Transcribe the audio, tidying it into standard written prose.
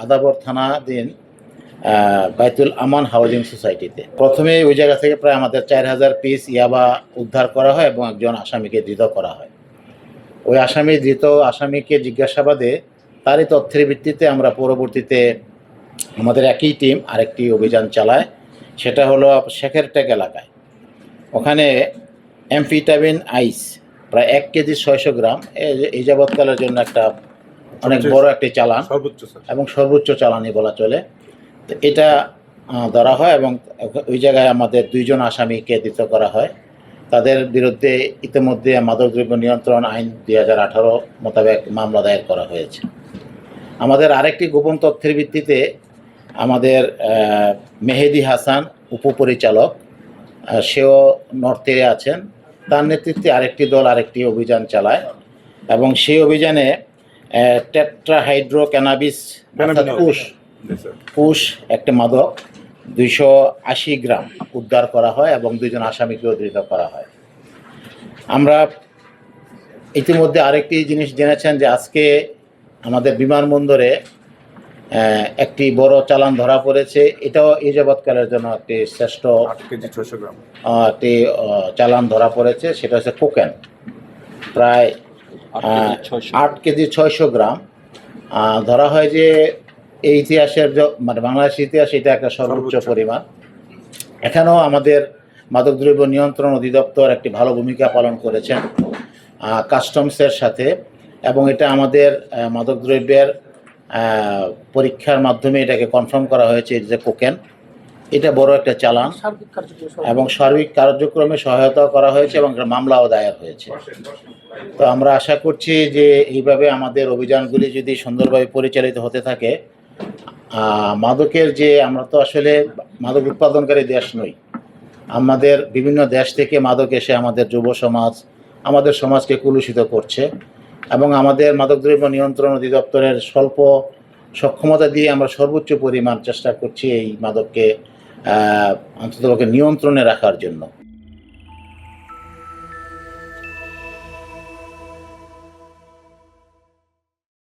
আদাবর থানাধীন বাইতুল আমান হাউজিং সোসাইটিতে। প্রথমে ওই জায়গা থেকে প্রায় আমাদের 4000 পিস ইয়াবা উদ্ধার করা হয় এবং একজন আসামিকে ধৃত করা হয়। ওই আসামিকে জিজ্ঞাসাবাদে তারই তথ্যের ভিত্তিতে আমরা পরবর্তীতে আমাদের একই টিম আরেকটি অভিযান চালায়। সেটা হলো শেখেরটেক এলাকায়। ওখানে অ্যাম্ফিটামিন আইস প্রায় 1 কেজি 600 গ্রাম এই যাবৎকালের জন্য একটা অনেক বড় একটি চালান এবং সর্বোচ্চ চালানই বলা চলে। তো এটা ধরা হয় এবং ওই জায়গায় আমাদের 2 জন আসামিকে ধৃত করা হয়। তাদের বিরুদ্ধে ইতিমধ্যে মাদকদ্রব্য নিয়ন্ত্রণ আইন 2018 মোতাবেক মামলা দায়ের করা হয়েছে। আমাদের আরেকটি গোপন তথ্যের ভিত্তিতে আমাদের মেহেদি হাসান উপপরিচালক, সেও নর্থ তীরে আছেন, তার নেতৃত্বে আরেকটি দল আরেকটি অভিযান চালায় এবং সেই অভিযানে টেট্রাহাইড্রো ক্যানাবিস কুশ একটি মাদক 280 গ্রাম উদ্ধার করা হয় এবং 2 জন আসামিকেও ধৃত করা হয়। আমরা ইতিমধ্যে আরেকটি জিনিস জেনেছেন যে আজকে আমাদের বিমানবন্দরে একটি বড় চালান ধরা পড়েছে। এটাও এই যাবৎকালের জন্য একটি শ্রেষ্ঠ একটি চালান ধরা পড়েছে। সেটা হচ্ছে কোকেন, প্রায় 8 কেজি 600 গ্রাম ধরা হয়। যে এই ইতিহাসের মানে বাংলাদেশের ইতিহাসে এটা একটা সর্বোচ্চ পরিমাণ। এখানেও আমাদের মাদকদ্রব্য নিয়ন্ত্রণ অধিদপ্তর একটি ভালো ভূমিকা পালন করেছেন কাস্টমসের সাথে, এবং এটা আমাদের মাদকদ্রব্যের পরীক্ষার মাধ্যমে এটাকে কনফার্ম করা হয়েছে যে কোকেন। এটা বড় একটা চালান এবং সার্বিক কার্যক্রমে সহায়তা করা হয়েছে এবং মামলাও দায়ের হয়েছে। তো আমরা আশা করছি যে এইভাবে আমাদের অভিযানগুলি যদি সুন্দরভাবে পরিচালিত হতে থাকে, মাদকের যে আমরা তো আসলে মাদক উৎপাদনকারী দেশ নই, আমাদের বিভিন্ন দেশ থেকে মাদক এসে আমাদের যুব সমাজ, আমাদের সমাজকে কলুষিত করছে এবং আমাদের মাদকদ্রব্য নিয়ন্ত্রণ অধিদপ্তরের স্বল্প সক্ষমতা দিয়ে আমরা সর্বোচ্চ পরিমাণ চেষ্টা করছি এই মাদককে অন্ততপক্ষে নিয়ন্ত্রণে রাখার জন্য।